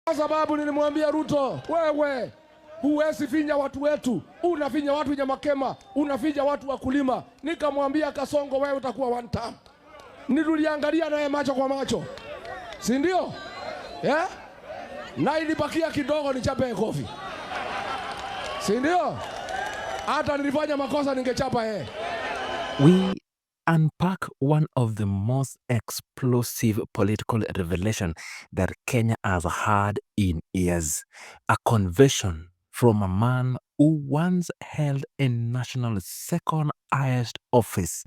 Kwa sababu nilimwambia Ruto, wewe huwezi finya watu wetu, unafinya watu Nyamakema, unafinya watu wakulima. Nikamwambia Kasongo, wewe utakuwa one term. Niliangalia naye macho kwa macho, si ndio? Yeah? Na ilibakia kidogo nichape kofi, si ndio? Hata nilifanya makosa ningechapa yeye. We unpack one of the most explosive political revelation that Kenya has had in years. A conversion from a man who once held a national second highest office.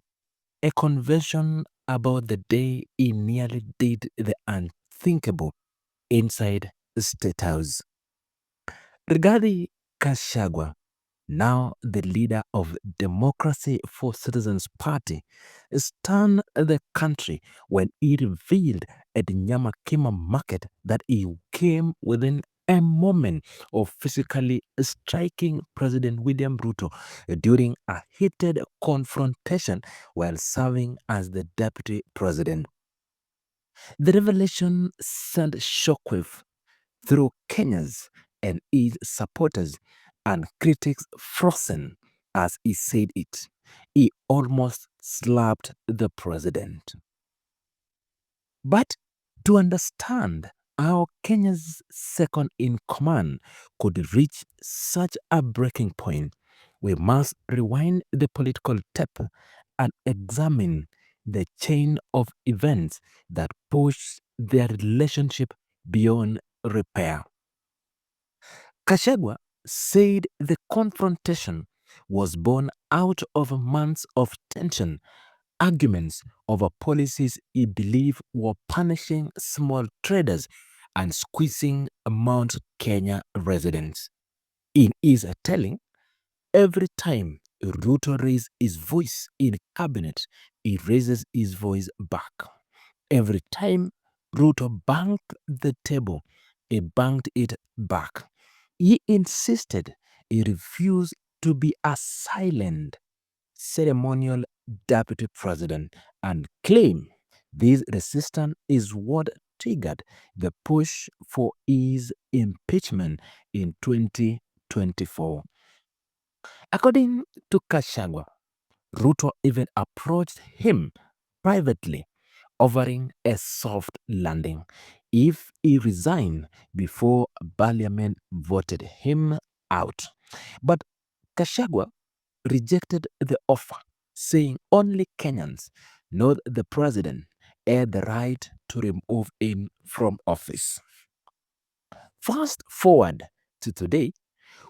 A conversion about the day he nearly did the unthinkable inside the State House. Rigathi Gachagua, now the leader of Democracy for Citizens Party, stunned the country when he revealed at the Nyamakima market that he came within a moment of physically striking President William Ruto during a heated confrontation while serving as the deputy president. The revelation sent shockwave through Kenyans and his supporters and critics frozen as he said it. He almost slapped the president. But to understand how Kenya's second in command could reach such a breaking point, we must rewind the political tape and examine the chain of events that pushed their relationship beyond repair. Gachagua said the confrontation was born out of months of tension, arguments over policies he believed were punishing small traders and squeezing Mount Kenya residents. In his telling, every time Ruto raised his voice in cabinet, he raises his voice back. Every time Ruto banged the table, he banged it back. He insisted he refused to be a silent, ceremonial deputy president and claimed this resistance is what triggered the push for his impeachment in 2024. According to Gachagua, Ruto even approached him privately, offering a soft landing if he resigned before Parliament voted him out. But Gachagua rejected the offer, saying only Kenyans, not the president, had the right to remove him from office. Fast forward to today,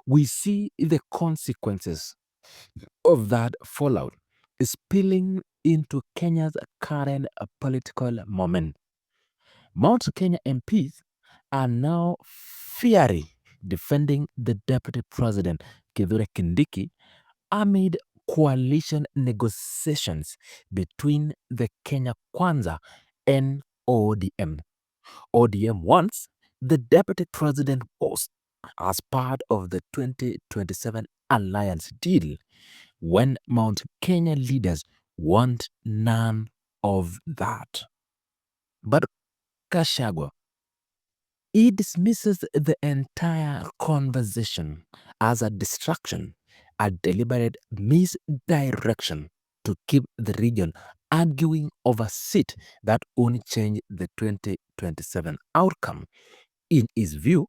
we see the consequences of that fallout spilling into Kenya's current political moment. Mount Kenya MPs are now fiery defending the deputy president, Kithure Kindiki, amid coalition negotiations between the Kenya Kwanza and ODM. ODM wants the deputy president post as part of the 2027 alliance deal, when Mount Kenya leaders want none of that. But Gachagua, he dismisses the entire conversation as a distraction, a deliberate misdirection to keep the region arguing over a seat that won't change the 2027 outcome. In his view,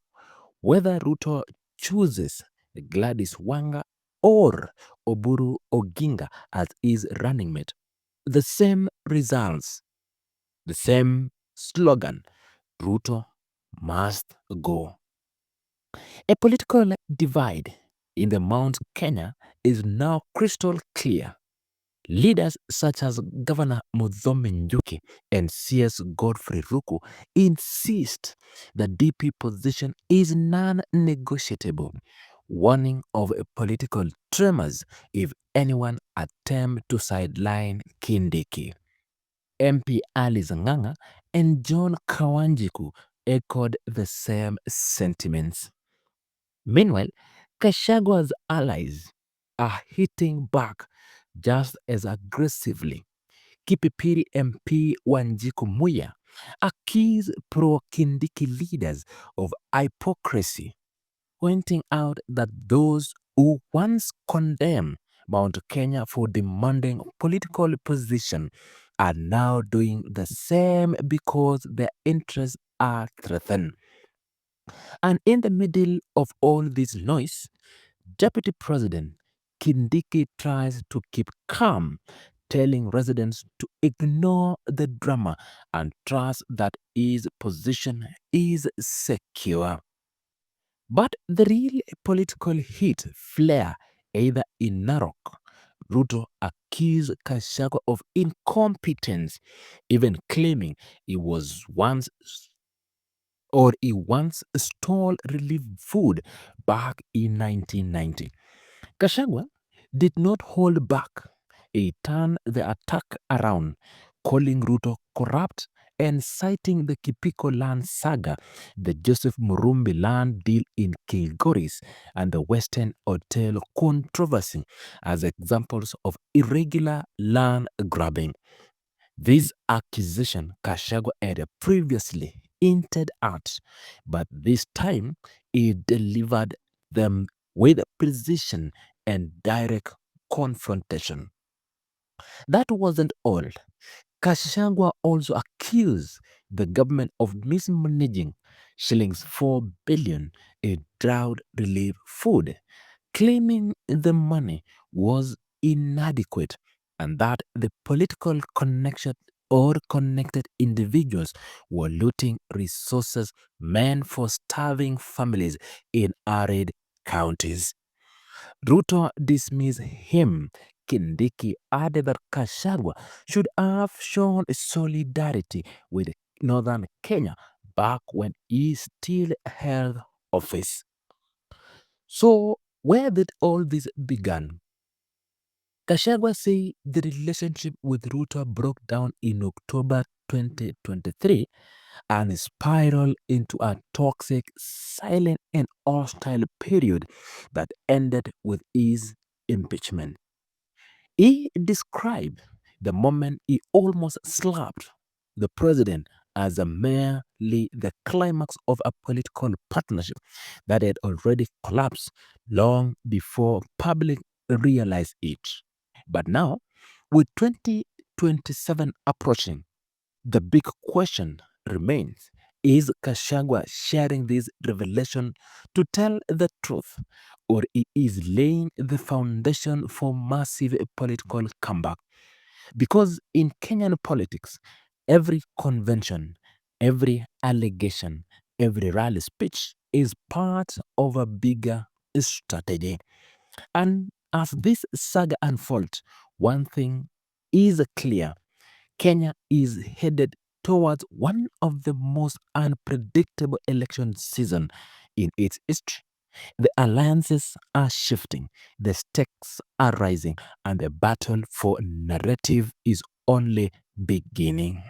whether Ruto chooses Gladys Wanga or Oburu Oginga as his running mate, the same results, the same slogan, Ruto must go. A political divide in the Mount Kenya is now crystal clear. Leaders such as Governor Muthoni Njuki and CS Godfrey Ruku insist the DP position is non-negotiable, warning of political tremors if anyone attempts to sideline Kindiki. MP Alice Ng'ang'a and John Kawanjiku echoed the same sentiments. Meanwhile, Gashagua's allies are hitting back just as aggressively. Kipipiri MP Wanjiku Muya accused pro-Kindiki leaders of hypocrisy, pointing out that those who once condemned Mount Kenya for demanding political position are now doing the same because their interests are threatened. And in the middle of all this noise, Deputy President Kindiki tries to keep calm, telling residents to ignore the drama and trust that his position is secure. But the real political heat flare either in Narok. Ruto accused Gachagua of incompetence, even claiming he once stole relief food back in 1990. Gachagua did not hold back. He turned the attack around, calling Ruto corrupt and citing the Kipiko land saga, the Joseph Murumbi land deal in Kilgoris, and the Western Hotel controversy as examples of irregular land grabbing. This accusation Gachagua had previously hinted at, but this time he delivered them with precision and direct confrontation. That wasn't all. Gachagua also accused the government of mismanaging shillings 4 billion in drought relief food, claiming the money was inadequate and that the political connection or connected individuals were looting resources meant for starving families in arid counties. Ruto dismissed him. Kindiki added that Gachagua should have shown solidarity with northern Kenya back when he still held office. So, where did all this begin? Gachagua say the relationship with Ruto broke down in October 2023 and spiraled into a toxic, silent, and hostile period that ended with his impeachment. He described the moment he almost slapped the president as a merely the climax of a political partnership that had already collapsed long before public realized it. But now, with 2027 approaching, the big question remains, is Gachagua sharing this revelation to tell the truth, or he is laying the foundation for massive political comeback? Because in Kenyan politics, every convention, every allegation, every rally speech is part of a bigger strategy. And as this saga unfolds, one thing is clear. Kenya is headed towards one of the most unpredictable election season in its history. The alliances are shifting, the stakes are rising, and the battle for narrative is only beginning.